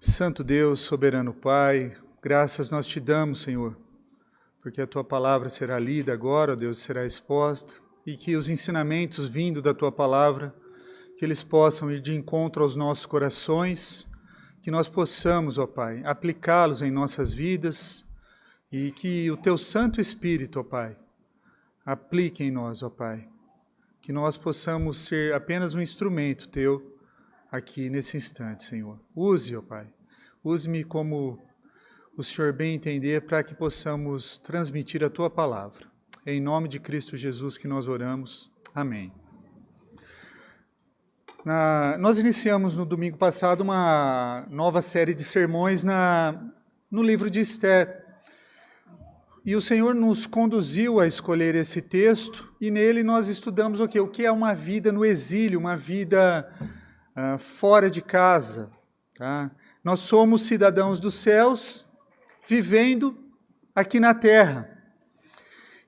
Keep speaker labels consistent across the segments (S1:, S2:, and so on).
S1: Santo Deus, soberano Pai, graças nós te damos, Senhor, porque a Tua palavra será lida agora, ó Deus, será exposta, e que os ensinamentos vindo da Tua palavra, que eles possam ir de encontro aos nossos corações, que nós possamos, ó Pai, aplicá-los em nossas vidas, e que o Teu Santo Espírito, ó Pai, aplique em nós, ó Pai, que nós possamos ser apenas um instrumento Teu, aqui nesse instante, Senhor. Use, ó Pai, use-me como o Senhor bem entender para que possamos transmitir a Tua palavra. Em nome de Cristo Jesus que nós oramos. Amém. Nós iniciamos no domingo passado uma nova série de sermões no livro de Esther. E o Senhor nos conduziu a escolher esse texto e nele nós estudamos o quê? O que é uma vida no exílio, uma vida fora de casa. Tá? Nós somos cidadãos dos céus, vivendo aqui na terra.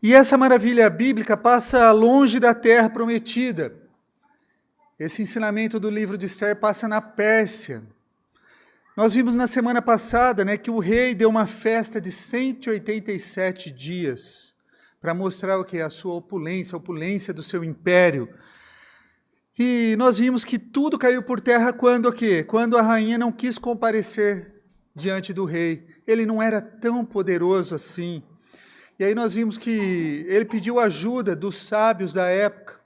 S1: E essa maravilha bíblica passa longe da terra prometida. Esse ensinamento do livro de Esther passa na Pérsia. Nós vimos na semana passada, que o rei deu uma festa de 187 dias para mostrar o que? A sua opulência, a opulência do seu império. E nós vimos que tudo caiu por terra quando o quê? Quando a rainha não quis comparecer diante do rei. Ele não era tão poderoso assim. E aí nós vimos que ele pediu ajuda dos sábios da época.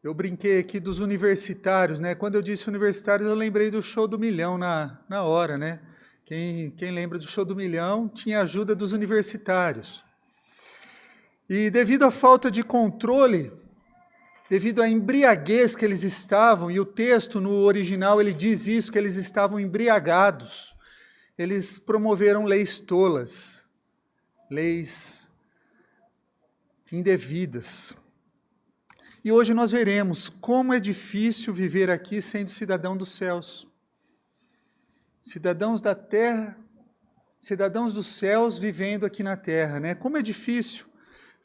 S1: Eu brinquei aqui dos universitários, Quando eu disse universitários, eu lembrei do Show do Milhão na hora, Quem lembra do Show do Milhão tinha ajuda dos universitários. E devido à falta de controle, devido à embriaguez que eles estavam, e o texto no original ele diz isso, que eles estavam embriagados, eles promoveram leis tolas, leis indevidas. E hoje nós veremos como é difícil viver aqui sendo cidadão dos céus. Cidadãos da terra, cidadãos dos céus vivendo aqui na terra, Como é difícil.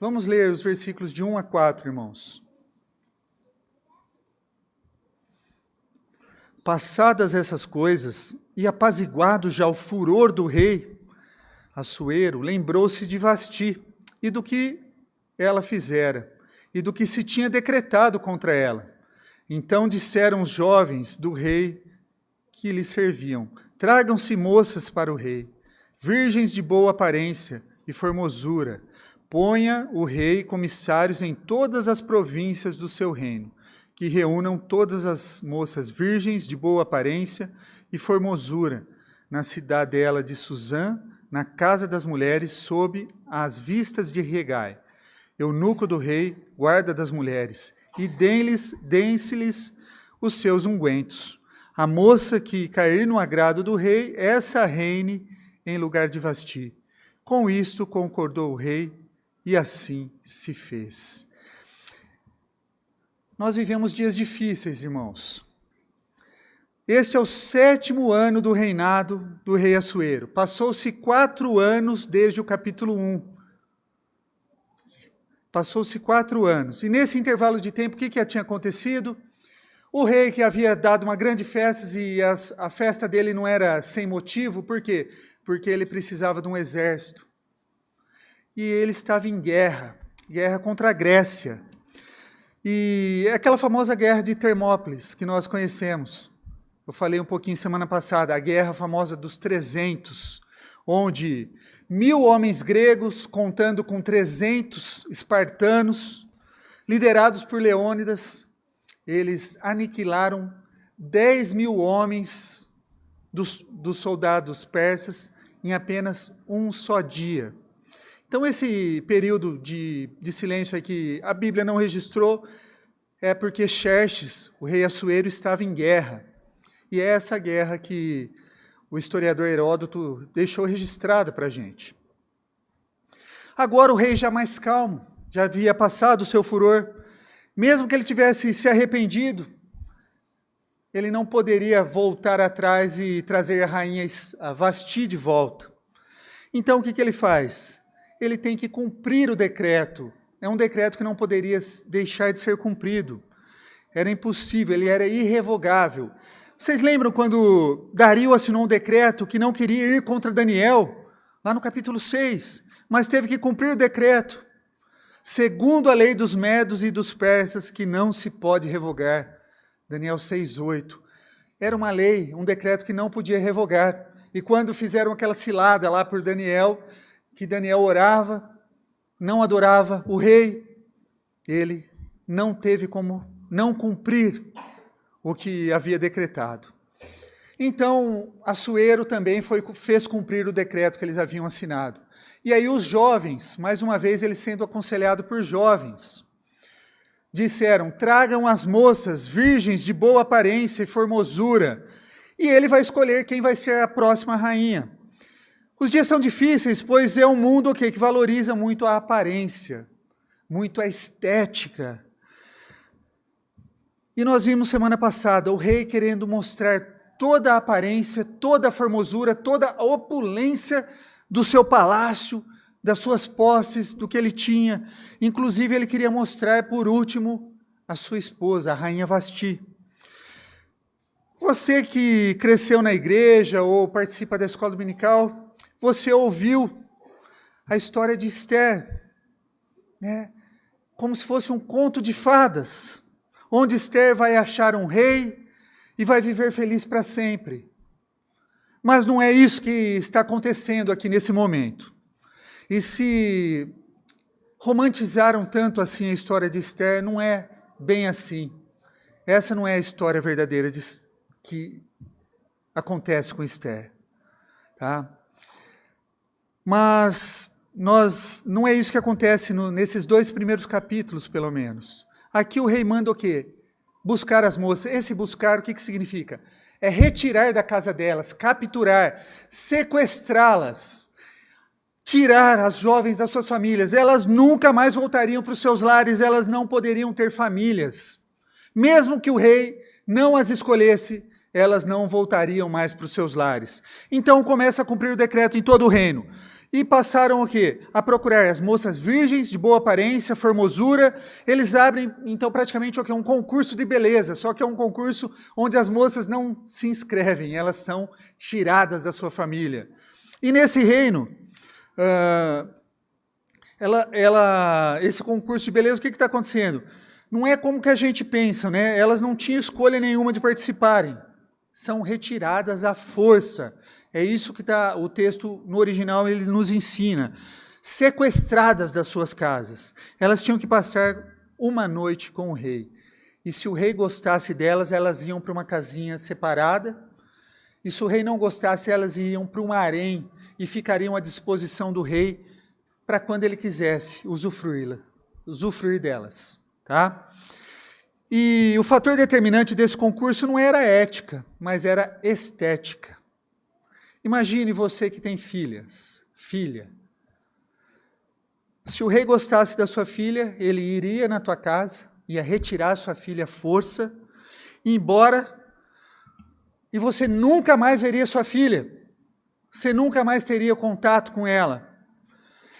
S1: Vamos ler os versículos de 1 a 4, irmãos. Passadas essas coisas, e apaziguado já o furor do rei Assuero, lembrou-se de Vasti, e do que ela fizera, e do que se tinha decretado contra ela. Então disseram os jovens do rei que lhe serviam: tragam-se moças para o rei, virgens de boa aparência e formosura. Ponha o rei comissários em todas as províncias do seu reino, que reúnam todas as moças virgens de boa aparência e formosura, na cidadela de Suzã, na casa das mulheres, sob as vistas de Hegai, eunuco do rei, guarda das mulheres, e deem-se-lhes os seus ungüentos. A moça que cair no agrado do rei, essa reine em lugar de Vasti. Com isto concordou o rei, e assim se fez. Nós vivemos dias difíceis, irmãos. Este é o 7º ano do reinado do rei Assuero. Passou-se 4 anos desde o capítulo 1. Passou-se 4 anos. E nesse intervalo de tempo, o que tinha acontecido? O rei que havia dado uma grande festa, e a festa dele não era sem motivo, por quê? Porque ele precisava de um exército. E ele estava em guerra contra a Grécia. E é aquela famosa guerra de Termópilas, que nós conhecemos. Eu falei um pouquinho semana passada, a guerra famosa dos 300, onde 1000 homens gregos, contando com 300 espartanos, liderados por Leônidas, eles aniquilaram 10.000 homens dos soldados persas em apenas um só dia. Então esse período de silêncio aí que a Bíblia não registrou é porque Xerxes, o rei Assuero, estava em guerra. E é essa guerra que o historiador Heródoto deixou registrada para a gente. Agora o rei já mais calmo, já havia passado o seu furor. Mesmo que ele tivesse se arrependido, ele não poderia voltar atrás e trazer a rainha Vasti de volta. Então o que ele faz? Ele tem que cumprir o decreto. É um decreto que não poderia deixar de ser cumprido. Era impossível, ele era irrevogável. Vocês lembram quando Dario assinou um decreto que não queria ir contra Daniel, lá no capítulo 6, mas teve que cumprir o decreto, segundo a lei dos medos e dos persas, que não se pode revogar. Daniel 6:8. Era uma lei, um decreto que não podia revogar. E quando fizeram aquela cilada lá por Daniel, que Daniel orava, não adorava o rei, ele não teve como não cumprir o que havia decretado. Então, Assuero também fez cumprir o decreto que eles haviam assinado. E aí os jovens, mais uma vez ele sendo aconselhado por jovens, disseram, tragam as moças virgens de boa aparência e formosura, e ele vai escolher quem vai ser a próxima rainha. Os dias são difíceis, pois é um mundo que valoriza muito a aparência, muito a estética. E nós vimos semana passada o rei querendo mostrar toda a aparência, toda a formosura, toda a opulência do seu palácio, das suas posses, do que ele tinha. Inclusive, ele queria mostrar, por último, a sua esposa, a rainha Vasti. Você que cresceu na igreja ou participa da escola dominical, você ouviu a história de Esther, né? Como se fosse um conto de fadas, onde Esther vai achar um rei e vai viver feliz para sempre. Mas não é isso que está acontecendo aqui nesse momento. E se romantizaram tanto assim a história de Esther, não é bem assim. Essa não é a história verdadeira que acontece com Esther. Tá? Mas não é isso que acontece nesses 2 primeiros capítulos, pelo menos. Aqui o rei manda o quê? Buscar as moças. Esse buscar, o que significa? É retirar da casa delas, capturar, sequestrá-las, tirar as jovens das suas famílias. Elas nunca mais voltariam para os seus lares, elas não poderiam ter famílias. Mesmo que o rei não as escolhesse, elas não voltariam mais para os seus lares. Então começa a cumprir o decreto em todo o reino. E passaram o quê? A procurar as moças virgens, de boa aparência, formosura. Eles abrem, então, praticamente o quê? Um concurso de beleza, só que é um concurso onde as moças não se inscrevem, elas são tiradas da sua família. E nesse reino, esse concurso de beleza, o que está acontecendo? Não é como que a gente pensa, né? Elas não tinham escolha nenhuma de participarem. São retiradas à força. É isso que o texto no original ele nos ensina. Sequestradas das suas casas. Elas tinham que passar uma noite com o rei. E se o rei gostasse delas, elas iam para uma casinha separada. E se o rei não gostasse, elas iam para um harém e ficariam à disposição do rei para quando ele quisesse usufruir delas. Tá? E o fator determinante desse concurso não era ética, mas era estética. Imagine você que tem filha. Se o rei gostasse da sua filha, ele iria na tua casa, ia retirar a sua filha à força, ir embora, e você nunca mais veria sua filha. Você nunca mais teria contato com ela.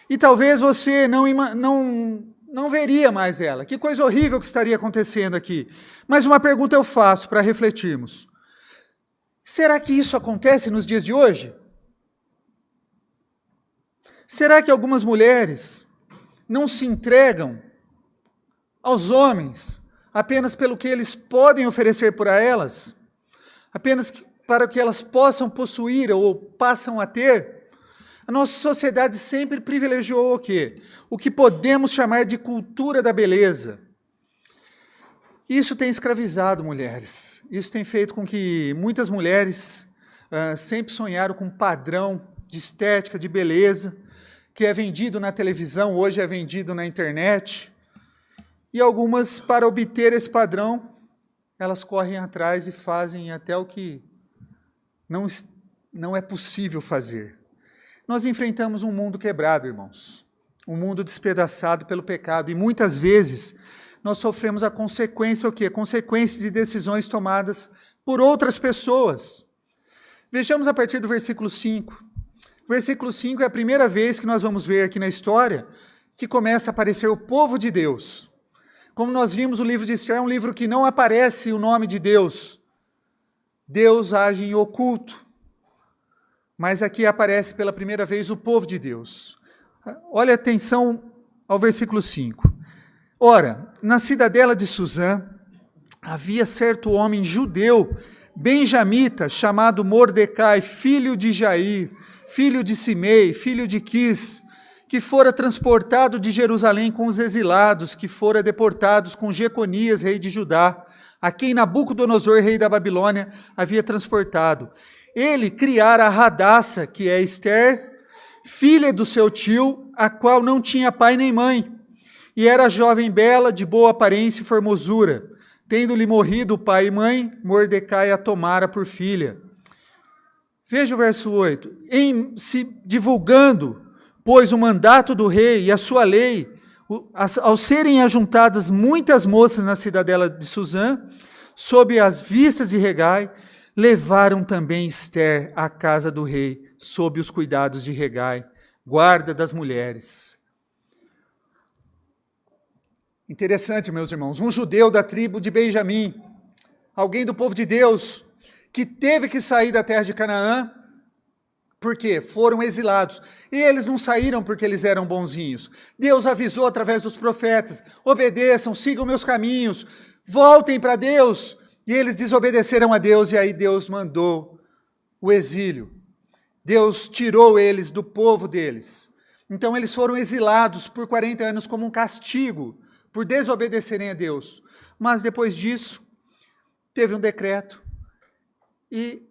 S1: E talvez você não veria mais ela. Que coisa horrível que estaria acontecendo aqui. Mas uma pergunta eu faço para refletirmos. Será que isso acontece nos dias de hoje? Será que algumas mulheres não se entregam aos homens apenas pelo que eles podem oferecer por elas? Apenas para que elas possam possuir ou passam a ter? A nossa sociedade sempre privilegiou o quê? O que podemos chamar de cultura da beleza. Isso tem escravizado mulheres. Isso tem feito com que muitas mulheres sempre sonharam com um padrão de estética, de beleza, que é vendido na televisão, hoje é vendido na internet. E algumas, para obter esse padrão, elas correm atrás e fazem até o que não é possível fazer. Nós enfrentamos um mundo quebrado, irmãos. Um mundo despedaçado pelo pecado. E muitas vezes nós sofremos a consequência, o quê? Consequência de decisões tomadas por outras pessoas. Vejamos a partir do versículo 5. O versículo 5 é a primeira vez que nós vamos ver aqui na história que começa a aparecer o povo de Deus. Como nós vimos, o livro de Esther é um livro que não aparece o nome de Deus. Deus age em oculto. Mas aqui aparece pela primeira vez o povo de Deus. Olha atenção ao versículo 5. Ora, na cidadela de Suzã, havia certo homem judeu, benjamita, chamado Mordecai, filho de Jair, filho de Simei, filho de Quis, que fora transportado de Jerusalém com os exilados, que fora deportados com Jeconias, rei de Judá, a quem Nabucodonosor, rei da Babilônia, havia transportado. Ele criara a Radassa, que é Ester, filha do seu tio, a qual não tinha pai nem mãe, e era jovem bela, de boa aparência e formosura. Tendo-lhe morrido o pai e mãe, Mordecai a tomara por filha. Veja o verso 8. Em se divulgando, pois, o mandato do rei e a sua lei, ao serem ajuntadas muitas moças na cidadela de Suzã, sob as vistas de Hegai, levaram também Ester à casa do rei, sob os cuidados de Hegai, guarda das mulheres. Interessante, meus irmãos, um judeu da tribo de Benjamim, alguém do povo de Deus, que teve que sair da terra de Canaã, porque foram exilados. E eles não saíram porque eles eram bonzinhos. Deus avisou através dos profetas, obedeçam, sigam meus caminhos, voltem para Deus. E eles desobedeceram a Deus, e aí Deus mandou o exílio. Deus tirou eles do povo deles. Então eles foram exilados por 40 anos como um castigo, por desobedecerem a Deus. Mas depois disso, teve um decreto, e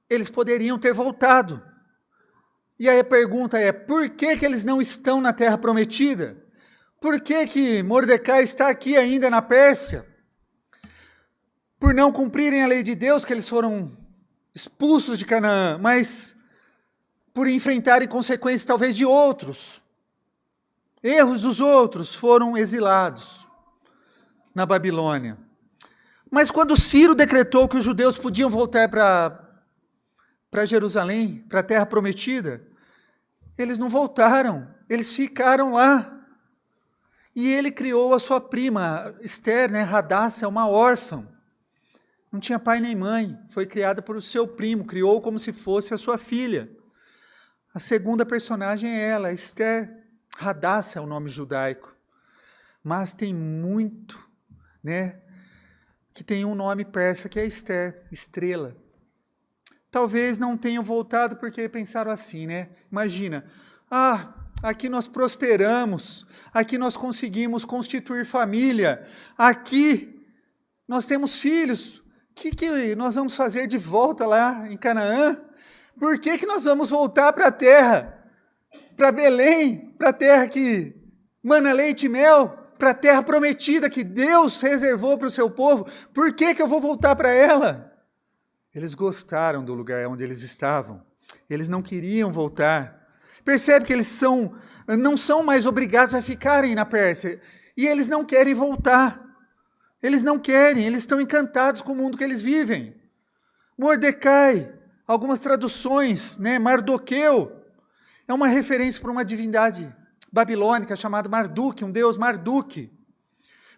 S1: eles poderiam ter voltado. E aí a pergunta é, por que eles não estão na terra prometida? Por que Mordecai está aqui ainda na Pérsia? Por não cumprirem a lei de Deus, que eles foram expulsos de Canaã, mas por enfrentarem consequências talvez de outros. Erros dos outros, foram exilados na Babilônia. Mas quando Ciro decretou que os judeus podiam voltar para Jerusalém, para a terra prometida, eles não voltaram, eles ficaram lá. E ele criou a sua prima, Ester, Radassa, é uma órfã. Não tinha pai nem mãe, foi criada por o seu primo, criou como se fosse a sua filha. A segunda personagem é ela, Ester. Radassa é o nome judaico, mas tem muito, que tem um nome persa que é Ester, estrela. Talvez não tenham voltado porque pensaram assim, Imagina, aqui nós prosperamos, aqui nós conseguimos constituir família, aqui nós temos filhos, o que nós vamos fazer de volta lá em Canaã? Por que nós vamos voltar para a terra? Para Belém, para a terra que mana leite e mel, para a terra prometida que Deus reservou para o seu povo, por que eu vou voltar para ela? Eles gostaram do lugar onde eles estavam, eles não queriam voltar. Percebe que eles não são mais obrigados a ficarem na Pérsia, e eles não querem voltar, eles não querem, eles estão encantados com o mundo que eles vivem. Mordecai, algumas traduções, Mardoqueu, é uma referência para uma divindade babilônica chamada Marduk, um deus Marduk.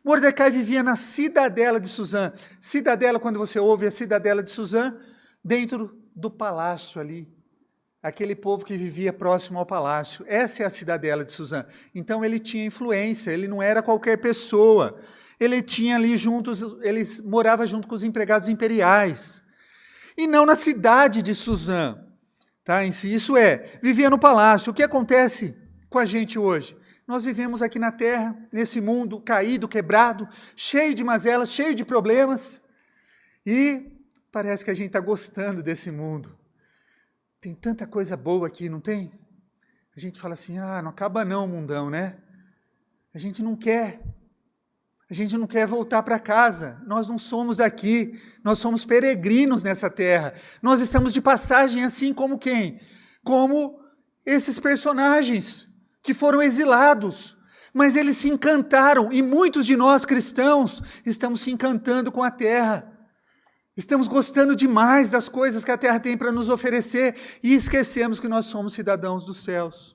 S1: Mordecai vivia na cidadela de Suzã. Cidadela, quando você ouve a cidadela de Suzã, dentro do palácio ali. Aquele povo que vivia próximo ao palácio. Essa é a cidadela de Suzã. Então ele tinha influência, ele não era qualquer pessoa. Ele tinha ali ele morava junto com os empregados imperiais. E não na cidade de Suzã. Em si, isso vivia no palácio. O que acontece com a gente hoje? Nós vivemos aqui na terra, nesse mundo caído, quebrado, cheio de mazelas, cheio de problemas, e parece que a gente está gostando desse mundo. Tem tanta coisa boa aqui, não tem? A gente fala assim, não acaba não, mundão, A gente não quer. A gente não quer voltar para casa, nós não somos daqui, nós somos peregrinos nessa terra, nós estamos de passagem assim como quem? Como esses personagens que foram exilados, mas eles se encantaram, e muitos de nós cristãos estamos se encantando com a terra, estamos gostando demais das coisas que a terra tem para nos oferecer, e esquecemos que nós somos cidadãos dos céus.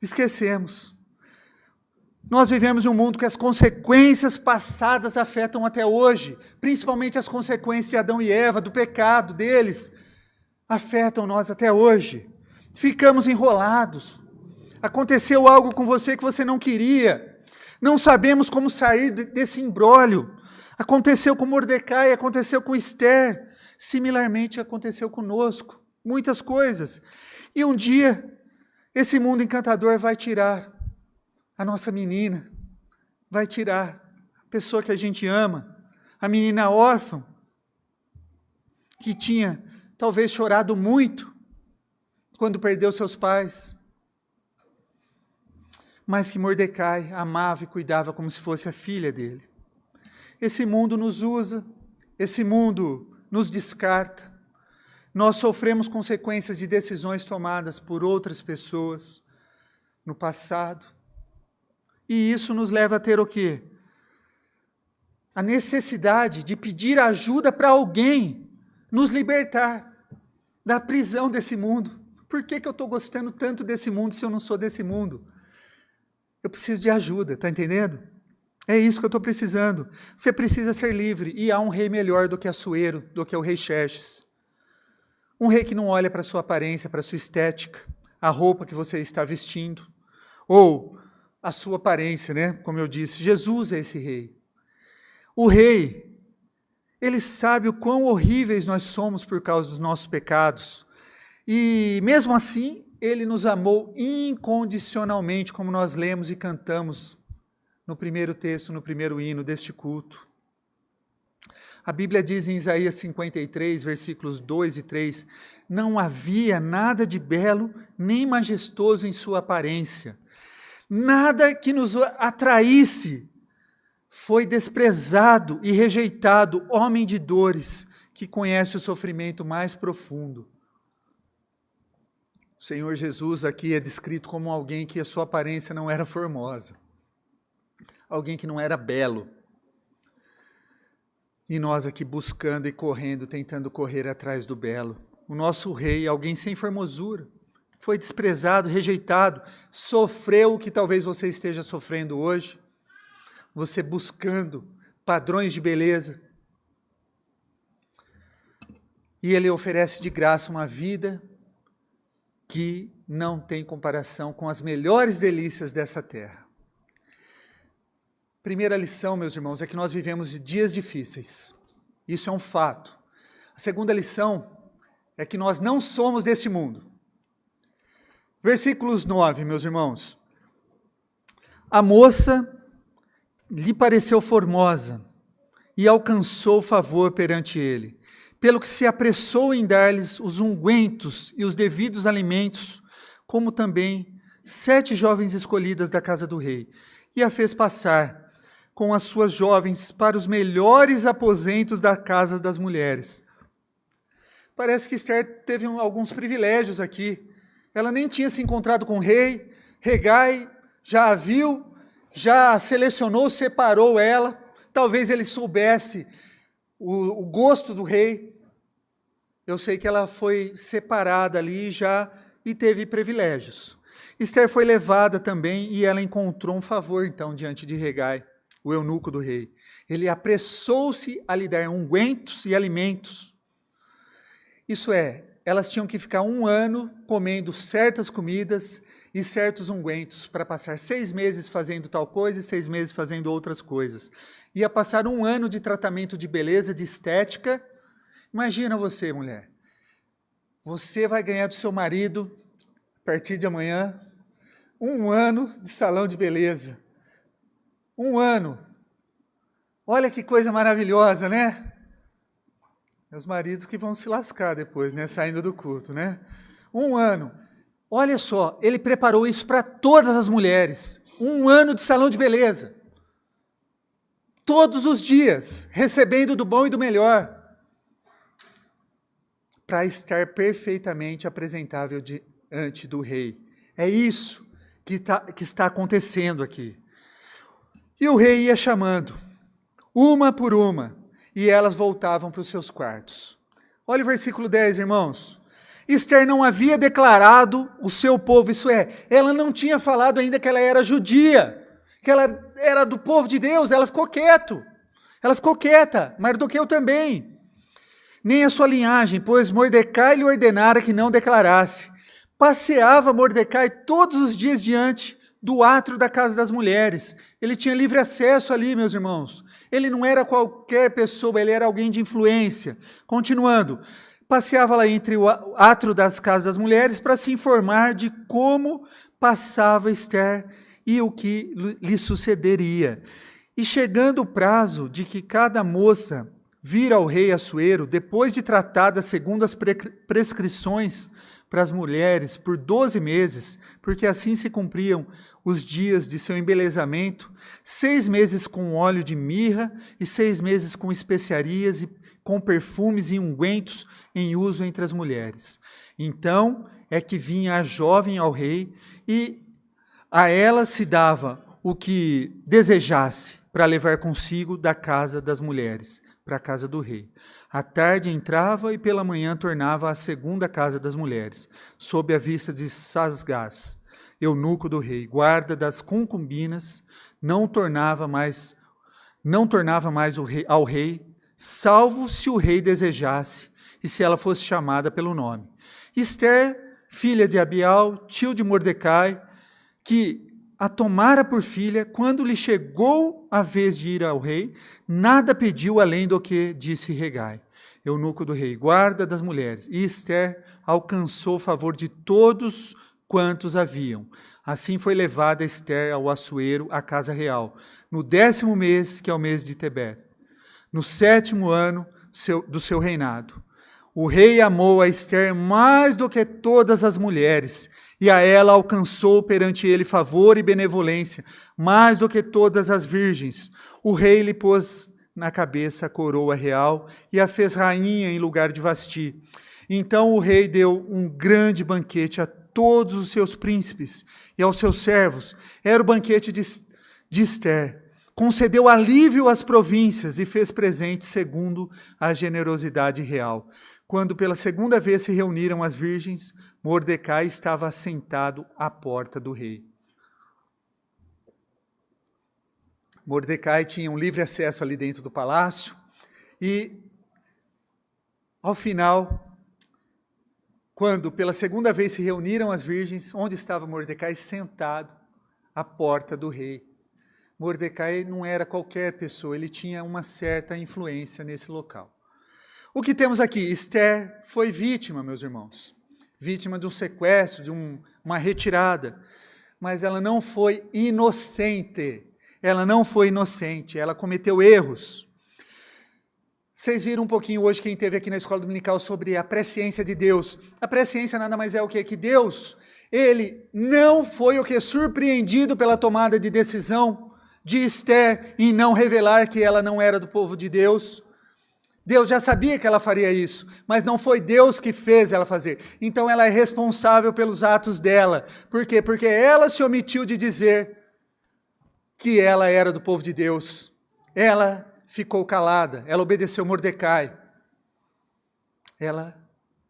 S1: Esquecemos. Nós vivemos em um mundo que as consequências passadas afetam até hoje, principalmente as consequências de Adão e Eva, do pecado deles, afetam nós até hoje. Ficamos enrolados. Aconteceu algo com você que você não queria. Não sabemos como sair desse imbróglio. Aconteceu com Mordecai, aconteceu com Esther. Similarmente aconteceu conosco. Muitas coisas. E um dia, esse mundo encantador vai tirar a nossa menina, vai tirar a pessoa que a gente ama, a menina órfã, que tinha talvez chorado muito quando perdeu seus pais, mas que Mordecai amava e cuidava como se fosse a filha dele. Esse mundo nos usa, esse mundo nos descarta, nós sofremos consequências de decisões tomadas por outras pessoas no passado, e isso nos leva a ter o quê? A necessidade de pedir ajuda para alguém nos libertar da prisão desse mundo. Por que eu estou gostando tanto desse mundo se eu não sou desse mundo? Eu preciso de ajuda, está entendendo? É isso que eu estou precisando. Você precisa ser livre, e há um rei melhor do que Assuero, do que o rei Xerxes. Um rei que não olha para a sua aparência, para a sua estética, a roupa que você está vestindo, ou a sua aparência, né? Como eu disse, Jesus é esse rei. O rei, ele sabe o quão horríveis nós somos por causa dos nossos pecados. E mesmo assim, ele nos amou incondicionalmente, como nós lemos e cantamos no primeiro texto, no primeiro hino deste culto. A Bíblia diz em Isaías 53, versículos 2 e 3, não havia nada de belo nem majestoso em sua aparência. Nada que nos atraísse, foi desprezado e rejeitado, homem de dores, que conhece o sofrimento mais profundo. O Senhor Jesus aqui é descrito como alguém que a sua aparência não era formosa, alguém que não era belo. E nós aqui buscando e correndo, tentando correr atrás do belo. O nosso rei, alguém sem formosura, foi desprezado, rejeitado, sofreu o que talvez você esteja sofrendo hoje, você buscando padrões de beleza, e ele oferece de graça uma vida que não tem comparação com as melhores delícias dessa terra. Primeira lição, meus irmãos, é que nós vivemos dias difíceis, isso é um fato. A segunda lição é que nós não somos deste mundo. Versículos 9, meus irmãos. A moça lhe pareceu formosa e alcançou favor perante ele, pelo que se apressou em dar-lhes os ungüentos e os devidos alimentos, como também 7 jovens escolhidas da casa do rei, e a fez passar com as suas jovens para os melhores aposentos da casa das mulheres. Parece que Esther teve alguns privilégios aqui. Ela nem tinha se encontrado com o rei, Hegai já a viu, já selecionou, separou ela, talvez ele soubesse o gosto do rei. Eu sei que ela foi separada ali já e teve privilégios. Esther foi levada também e ela encontrou um favor então diante de Hegai, o eunuco do rei. Ele apressou-se a lhe dar ungüentos e alimentos. Isso é, elas tinham que ficar 1 ano comendo certas comidas e certos ungüentos, para passar 6 meses fazendo tal coisa e 6 meses fazendo outras coisas. Ia passar 1 ano de tratamento de beleza, de estética. Imagina você, mulher. Você vai ganhar do seu marido, a partir de amanhã, 1 ano de salão de beleza. 1 ano. Olha que coisa maravilhosa, né? Meus maridos que vão se lascar depois, né? Saindo do culto, né? 1 ano. Olha só, ele preparou isso para todas as mulheres. 1 ano de salão de beleza. Todos os dias, recebendo do bom e do melhor. Para estar perfeitamente apresentável diante do rei. É isso que está acontecendo aqui. E o rei ia chamando, uma por uma, e elas voltavam para os seus quartos. Olha o versículo 10, irmãos. Esther não havia declarado o seu povo, isso é, ela não tinha falado ainda que ela era judia, que ela era do povo de Deus, ela ficou quieta. Ela ficou quieta, Mardoqueu também. Nem a sua linhagem, pois Mordecai lhe ordenara que não declarasse. Passeava Mordecai todos os dias diante do átrio da casa das mulheres. Ele tinha livre acesso ali, meus irmãos. Ele não era qualquer pessoa, ele era alguém de influência. Continuando, passeava lá entre o átrio das casas das mulheres para se informar de como passava Ester e o que lhe sucederia. E chegando o prazo de que cada moça vir ao rei Assuero, depois de tratada segundo as prescrições para as mulheres por 12 meses, porque assim se cumpriam os dias de seu embelezamento, 6 meses com óleo de mirra e 6 meses com especiarias e com perfumes e ungüentos em uso entre as mulheres. Então é que vinha a jovem ao rei e a ela se dava o que desejasse para levar consigo da casa das mulheres para a casa do rei. À tarde entrava e pela manhã tornava à segunda casa das mulheres, sob a vista de Sasgás, eunuco do rei, guarda das concubinas, não tornava mais ao rei, salvo se o rei desejasse e se ela fosse chamada pelo nome. Ester, filha de Abial, tio de Mordecai, que a tomara por filha, quando lhe chegou a vez de ir ao rei, nada pediu além do que disse Hegai, eunuco do rei, guarda das mulheres. E Ester alcançou o favor de todos quantos haviam. Assim foi levada Ester ao Assuero, à casa real, no 10º mês, que é o mês de Tebete, no 7º ano do seu reinado. O rei amou a Ester mais do que todas as mulheres, e a ela alcançou perante ele favor e benevolência, mais do que todas as virgens. O rei lhe pôs na cabeça a coroa real e a fez rainha em lugar de Vasti. Então o rei deu um grande banquete a todos os seus príncipes e aos seus servos. Era o banquete de Ester. Concedeu alívio às províncias e fez presente segundo a generosidade real. Quando pela segunda vez se reuniram as virgens, Mordecai estava assentado à porta do rei. Mordecai tinha um livre acesso ali dentro do palácio e, ao final, quando pela segunda vez se reuniram as virgens, onde estava Mordecai? Sentado à porta do rei. Mordecai não era qualquer pessoa, ele tinha uma certa influência nesse local. O que temos aqui? Ester foi vítima, meus irmãos. Vítima de um sequestro, de uma retirada. Mas ela não foi inocente. Ela não foi inocente, ela cometeu erros. Vocês viram um pouquinho hoje, quem esteve aqui na escola dominical, sobre a presciência de Deus. A presciência nada mais é o quê? Que Deus, ele não foi o quê? Surpreendido pela tomada de decisão de Ester em não revelar que ela não era do povo de Deus. Deus já sabia que ela faria isso, mas não foi Deus que fez ela fazer. Então ela é responsável pelos atos dela. Por quê? Porque ela se omitiu de dizer que ela era do povo de Deus. Ela ficou calada, ela obedeceu Mordecai.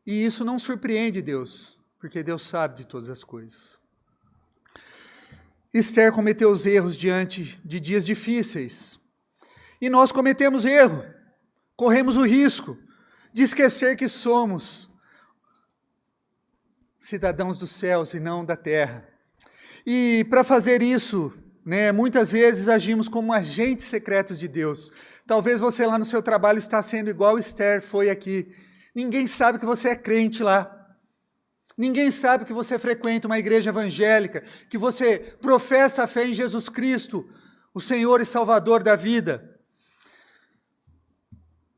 S1: E isso não surpreende Deus, porque Deus sabe de todas as coisas. Ester cometeu os erros diante de dias difíceis. E nós cometemos erro. Corremos o risco de esquecer que somos cidadãos dos céus e não da terra. E para fazer isso, muitas vezes agimos como agentes secretos de Deus. Talvez você lá no seu trabalho está sendo igual Ester foi aqui. Ninguém sabe que você é crente lá. Ninguém sabe que você frequenta uma igreja evangélica, que você professa a fé em Jesus Cristo, o Senhor e Salvador da vida.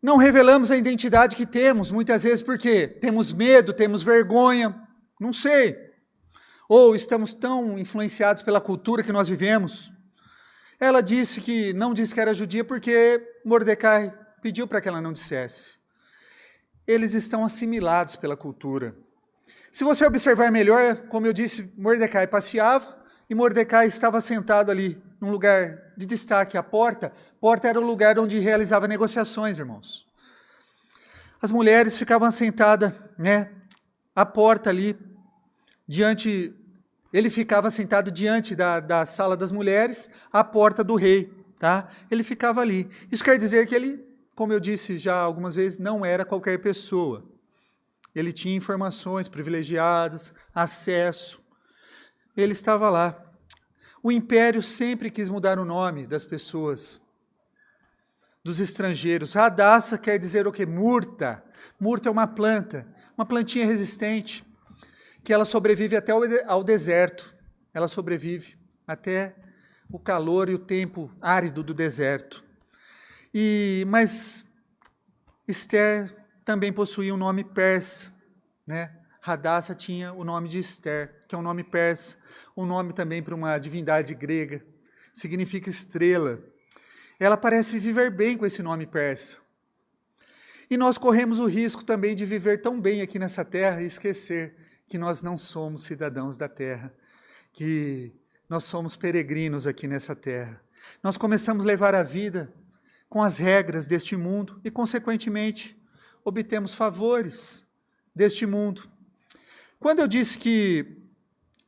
S1: Não revelamos a identidade que temos, muitas vezes porque temos medo, temos vergonha, não sei. Ou estamos tão influenciados pela cultura que nós vivemos. Ela não disse que era judia porque Mordecai pediu para que ela não dissesse. Eles estão assimilados pela cultura. Se você observar melhor, como eu disse, Mordecai passeava e Mordecai estava sentado ali, num lugar de destaque. A porta era o lugar onde realizava negociações, irmãos. As mulheres ficavam sentadas, à porta ali, diante Ele ficava sentado diante da sala das mulheres, à porta do rei. Tá? Ele ficava ali. Isso quer dizer que ele, como eu disse já algumas vezes, não era qualquer pessoa. Ele tinha informações privilegiadas, acesso. Ele estava lá. O império sempre quis mudar o nome das pessoas, dos estrangeiros. Hadassa quer dizer o quê? Murta. Murta é uma planta, uma plantinha resistente, que ela sobrevive até ao deserto. Ela sobrevive até o calor e o tempo árido do deserto. Mas Esther também possuía um nome persa, né? Hadassa tinha o nome de Esther, que é um nome persa, um nome também para uma divindade grega, significa estrela. Ela parece viver bem com esse nome persa. E nós corremos o risco também de viver tão bem aqui nessa terra e esquecer que nós não somos cidadãos da terra, que nós somos peregrinos aqui nessa terra. Nós começamos a levar a vida com as regras deste mundo e, consequentemente, obtemos favores deste mundo. Quando eu disse que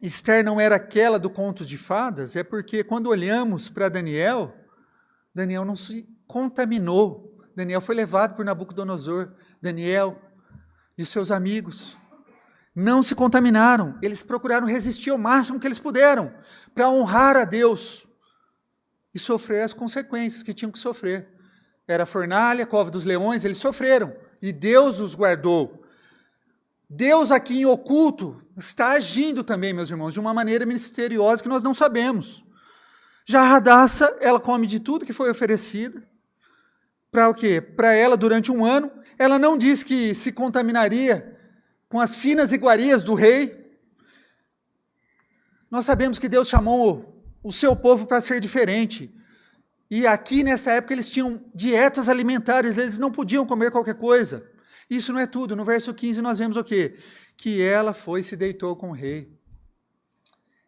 S1: Esther não era aquela do conto de fadas, é porque quando olhamos para Daniel, Daniel não se contaminou. Daniel foi levado por Nabucodonosor. Daniel e os seus amigos não se contaminaram. Eles procuraram resistir ao máximo que eles puderam para honrar a Deus e sofrer as consequências que tinham que sofrer. Era a fornalha, a cova dos leões, eles sofreram e Deus os guardou. Deus aqui em oculto está agindo também, meus irmãos, de uma maneira misteriosa que nós não sabemos. Já a Hadassa, ela come de tudo que foi oferecido. Para o quê? Para ela, durante um ano, ela não diz que se contaminaria com as finas iguarias do rei. Nós sabemos que Deus chamou o seu povo para ser diferente. E aqui, nessa época, eles tinham dietas alimentares, eles não podiam comer qualquer coisa. Isso não é tudo. No verso 15 nós vemos o quê? Que ela foi e se deitou com o rei.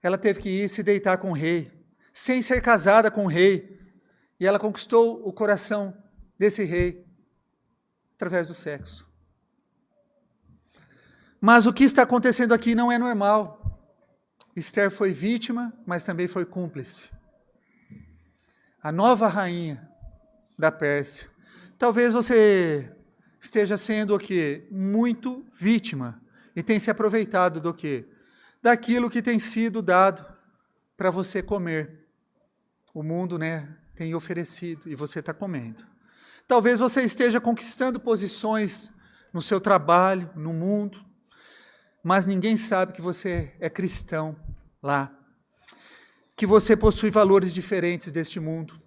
S1: Ela teve que ir se deitar com o rei, sem ser casada com o rei. E ela conquistou o coração desse rei através do sexo. Mas o que está acontecendo aqui não é normal. Esther foi vítima, mas também foi cúmplice. A nova rainha da Pérsia. Talvez você esteja sendo o quê? Muito vítima e tem se aproveitado do quê? Daquilo que tem sido dado para você comer. O mundo, né, tem oferecido e você está comendo. Talvez você esteja conquistando posições no seu trabalho, no mundo, mas ninguém sabe que você é cristão lá, que você possui valores diferentes deste mundo.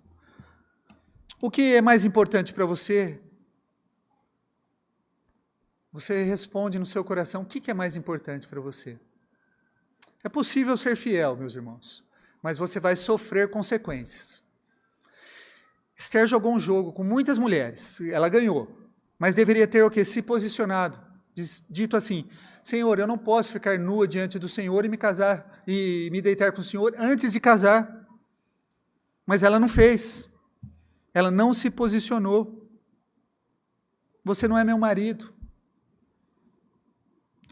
S1: O que é mais importante para você? Você responde no seu coração, o que é mais importante para você? É possível ser fiel, meus irmãos, mas você vai sofrer consequências. Esther jogou um jogo com muitas mulheres, ela ganhou, mas deveria ter o quê? Se posicionado, dito assim, Senhor, eu não posso ficar nua diante do Senhor e me casar, e me deitar com o Senhor antes de casar. Mas ela não fez, ela não se posicionou. Você não é meu marido.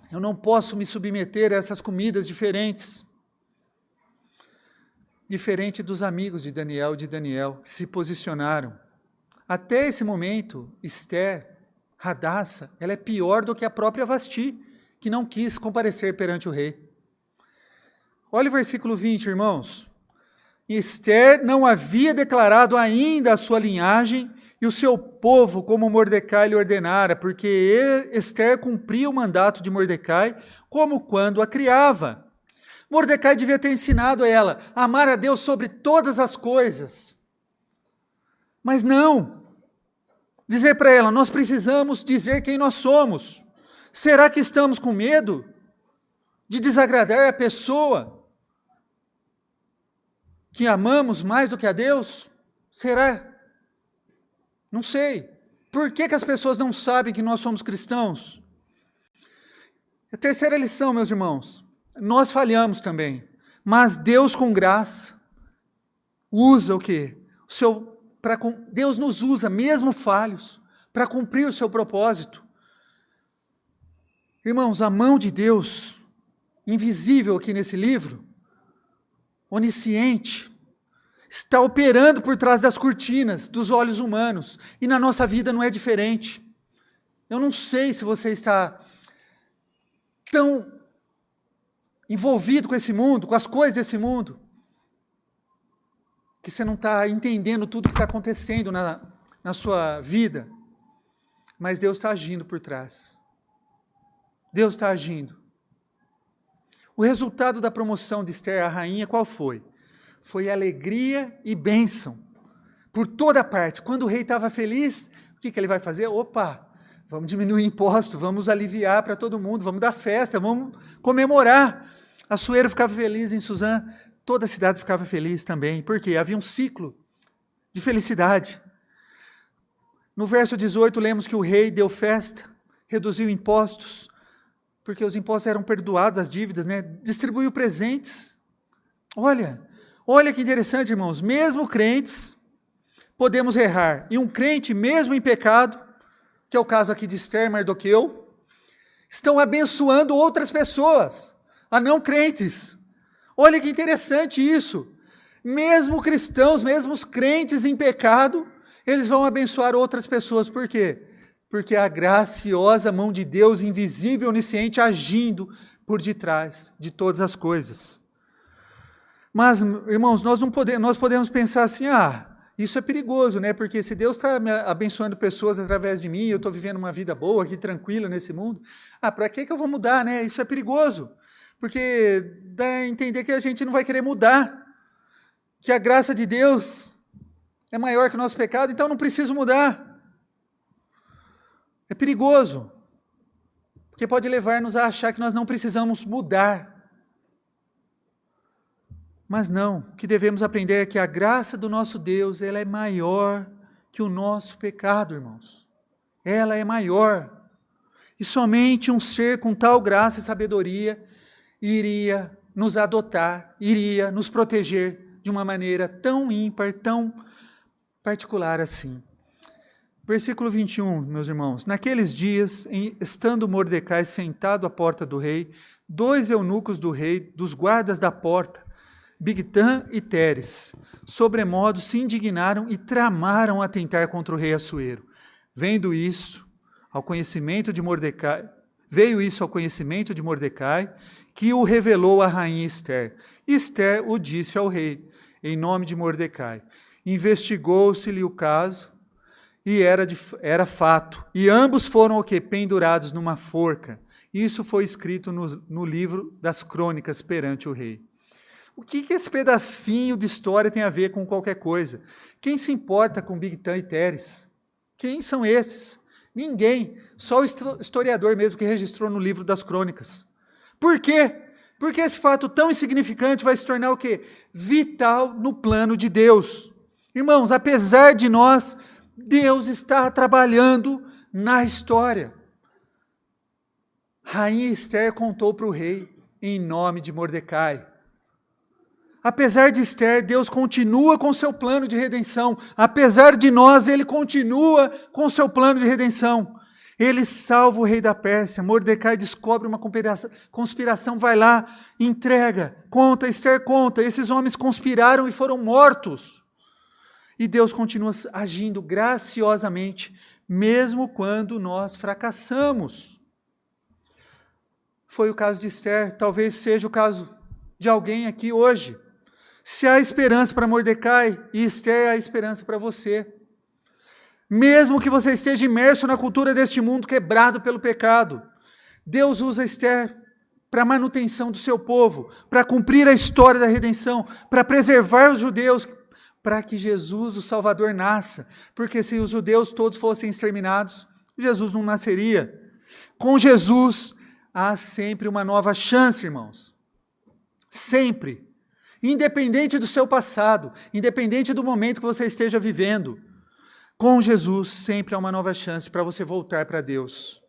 S1: Eu não posso me submeter a essas comidas diferentes. Diferente dos amigos de Daniel, que se posicionaram. Até esse momento, Esther, Hadassa, ela é pior do que a própria Vasti, que não quis comparecer perante o rei. Olha o versículo 20, irmãos. Esther não havia declarado ainda a sua linhagem e o seu povo como Mordecai lhe ordenara, porque Esther cumpria o mandato de Mordecai como quando a criava. Mordecai devia ter ensinado a ela a amar a Deus sobre todas as coisas. Mas não. Dizer para ela, nós precisamos dizer quem nós somos. Será que estamos com medo de desagradar a pessoa que amamos mais do que a Deus? Será? Não sei. Por que as pessoas não sabem que nós somos cristãos? A terceira lição, meus irmãos, nós falhamos também, mas Deus com graça usa o quê? Deus nos usa, mesmo falhos, para cumprir o seu propósito. Irmãos, a mão de Deus, invisível aqui nesse livro, onisciente, está operando por trás das cortinas, dos olhos humanos, e na nossa vida não é diferente. Eu não sei se você está tão envolvido com esse mundo, com as coisas desse mundo, que você não está entendendo tudo que está acontecendo na sua vida, mas Deus está agindo por trás. Deus está agindo. O resultado da promoção de Esther à rainha, qual foi? Foi alegria e bênção, por toda parte. Quando o rei estava feliz, o que ele vai fazer? Opa, vamos diminuir imposto, vamos aliviar para todo mundo, vamos dar festa, vamos comemorar. Assuero ficava feliz em Suzã, toda a cidade ficava feliz também, porque havia um ciclo de felicidade. No verso 18, lemos que o rei deu festa, reduziu impostos, porque os impostos eram perdoados, as dívidas, né? Distribuiu presentes. Olha que interessante, irmãos, mesmo crentes, podemos errar, e um crente, mesmo em pecado, que é o caso aqui de Esther e Mardoqueu, estão abençoando outras pessoas, a não crentes. Olha que interessante isso, mesmo cristãos, mesmo os crentes em pecado, eles vão abençoar outras pessoas, por quê? Porque a graciosa mão de Deus, invisível, onisciente, agindo por detrás de todas as coisas. Mas, irmãos, nós podemos pensar assim, isso é perigoso, né? Porque se Deus está abençoando pessoas através de mim, eu estou vivendo uma vida boa aqui, tranquila nesse mundo, para que eu vou mudar, né? Isso é perigoso, porque dá a entender que a gente não vai querer mudar, que a graça de Deus é maior que o nosso pecado, então não preciso mudar. É perigoso, porque pode levar-nos a achar que nós não precisamos mudar. Mas não, o que devemos aprender é que a graça do nosso Deus, ela é maior que o nosso pecado, irmãos. Ela é maior. E somente um ser com tal graça e sabedoria iria nos adotar, iria nos proteger de uma maneira tão ímpar, tão particular assim. Versículo 21, meus irmãos. Naqueles dias, estando Mordecai sentado à porta do rei, 2 eunucos do rei, dos guardas da porta, Bigtã e Teres, sobremodo se indignaram e tramaram atentar contra o rei Assuero. Veio isso ao conhecimento de Mordecai, que o revelou à rainha Esther. Esther o disse ao rei, em nome de Mordecai. Investigou-se-lhe o caso, e era fato. E ambos foram pendurados numa forca. Isso foi escrito no livro das crônicas perante o rei. O que esse pedacinho de história tem a ver com qualquer coisa? Quem se importa com Bigtã e Teres? Quem são esses? Ninguém. Só o historiador mesmo que registrou no livro das crônicas. Por quê? Porque esse fato tão insignificante vai se tornar o quê? Vital no plano de Deus. Irmãos, apesar de nós, Deus está trabalhando na história. Rainha Esther contou para o rei em nome de Mordecai. Apesar de Esther, Deus continua com seu plano de redenção. Apesar de nós, Ele continua com seu plano de redenção. Ele salva o rei da Pérsia. Mordecai descobre uma conspiração, vai lá, entrega, conta, Esther conta. Esses homens conspiraram e foram mortos. E Deus continua agindo graciosamente, mesmo quando nós fracassamos. Foi o caso de Esther, talvez seja o caso de alguém aqui hoje. Se há esperança para Mordecai, e Esther há esperança para você. Mesmo que você esteja imerso na cultura deste mundo quebrado pelo pecado, Deus usa Esther para a manutenção do seu povo, para cumprir a história da redenção, para preservar os judeus, para que Jesus, o Salvador, nasça. Porque se os judeus todos fossem exterminados, Jesus não nasceria. Com Jesus, há sempre uma nova chance, irmãos. Sempre. Independente do seu passado, independente do momento que você esteja vivendo, com Jesus sempre há uma nova chance para você voltar para Deus.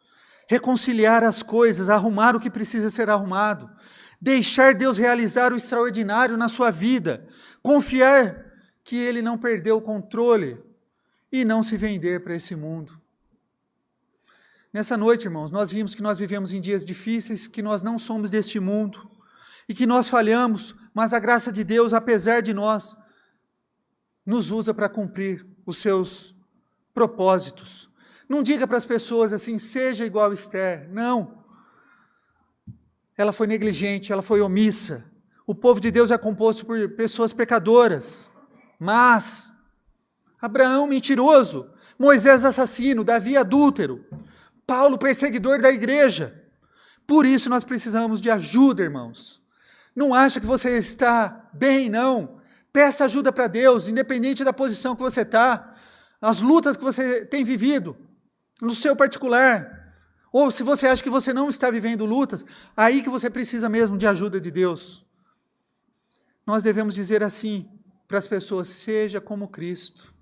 S1: Reconciliar as coisas, arrumar o que precisa ser arrumado, deixar Deus realizar o extraordinário na sua vida, confiar que Ele não perdeu o controle e não se vender para esse mundo. Nessa noite, irmãos, nós vimos que nós vivemos em dias difíceis, que nós não somos deste mundo. e que nós falhamos, mas a graça de Deus, apesar de nós, nos usa para cumprir os seus propósitos. Não diga para as pessoas assim, seja igual a Esther. Não. Ela foi negligente, ela foi omissa. O povo de Deus é composto por pessoas pecadoras. Mas Abraão mentiroso, Moisés assassino, Davi adúltero, Paulo perseguidor da igreja. Por isso nós precisamos de ajuda, irmãos. Não acha que você está bem, não. Peça ajuda para Deus, independente da posição que você está, as lutas que você tem vivido, no seu particular. Ou se você acha que você não está vivendo lutas, aí que você precisa mesmo de ajuda de Deus. Nós devemos dizer assim para as pessoas, seja como Cristo.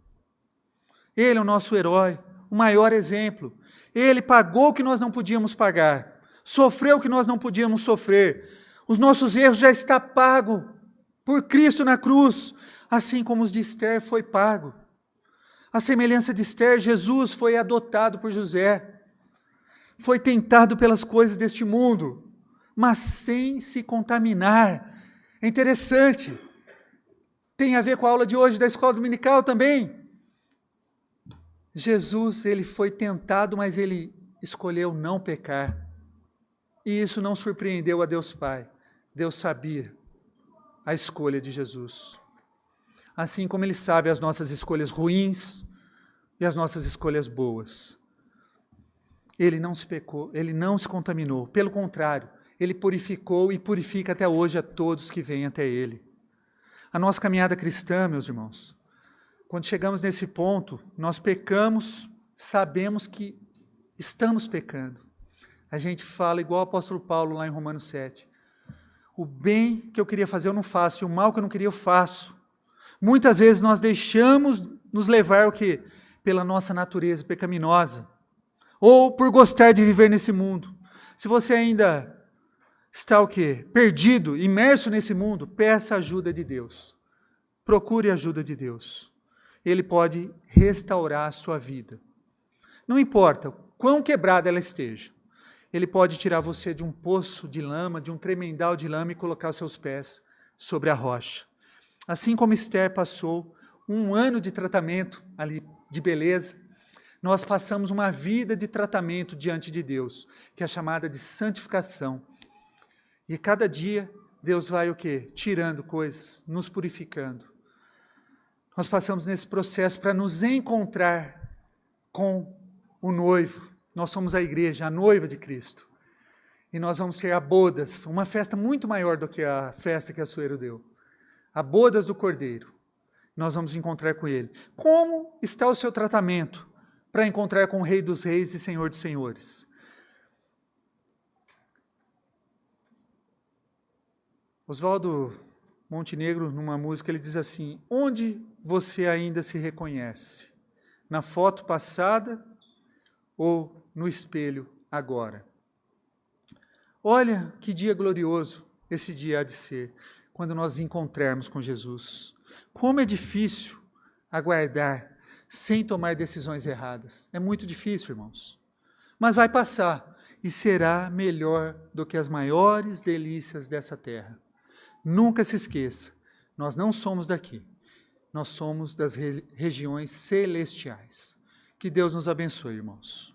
S1: Ele é o nosso herói, o maior exemplo. Ele pagou o que nós não podíamos pagar, sofreu o que nós não podíamos sofrer. Os nossos erros já estão pagos por Cristo na cruz, assim como os de Esther foi pago. A semelhança de Esther, Jesus foi adotado por José, foi tentado pelas coisas deste mundo, mas sem se contaminar. É interessante, tem a ver com a aula de hoje da escola dominical também. Jesus, ele foi tentado, mas ele escolheu não pecar. E isso não surpreendeu a Deus Pai. Deus sabia a escolha de Jesus. Assim como ele sabe as nossas escolhas ruins e as nossas escolhas boas. Ele não se pecou, ele não se contaminou. Pelo contrário, ele purificou e purifica até hoje a todos que vêm até ele. A nossa caminhada cristã, meus irmãos, quando chegamos nesse ponto, nós pecamos, sabemos que estamos pecando. A gente fala igual o apóstolo Paulo lá em Romanos 7. O bem que eu queria fazer eu não faço, e o mal que eu não queria eu faço. Muitas vezes nós deixamos nos levar o quê? Pela nossa natureza pecaminosa. Ou por gostar de viver nesse mundo. Se você ainda está o quê? Perdido, imerso nesse mundo, peça a ajuda de Deus. Procure a ajuda de Deus. Ele pode restaurar a sua vida. Não importa quão quebrada ela esteja. Ele pode tirar você de um poço de lama, de um tremendal de lama e colocar os seus pés sobre a rocha. Assim como Esther passou um ano de tratamento ali de beleza, nós passamos uma vida de tratamento diante de Deus, que é chamada de santificação. E cada dia Deus vai o quê? Tirando coisas, nos purificando. Nós passamos nesse processo para nos encontrar com o noivo. Nós somos a igreja, a noiva de Cristo. E nós vamos ter a bodas, uma festa muito maior do que a festa que a Açoeiro deu. A bodas do Cordeiro. Nós vamos encontrar com ele. Como está o seu tratamento para encontrar com o Rei dos Reis e Senhor dos Senhores? Oswaldo Montenegro, numa música, ele diz assim, onde você ainda se reconhece? Na foto passada ou no espelho agora? Olha que dia glorioso esse dia há de ser, quando nós encontrarmos com Jesus. Como é difícil aguardar sem tomar decisões erradas. É muito difícil, irmãos. Mas vai passar e será melhor do que as maiores delícias dessa terra. Nunca se esqueça, nós não somos daqui. Nós somos das regiões celestiais. Que Deus nos abençoe, irmãos.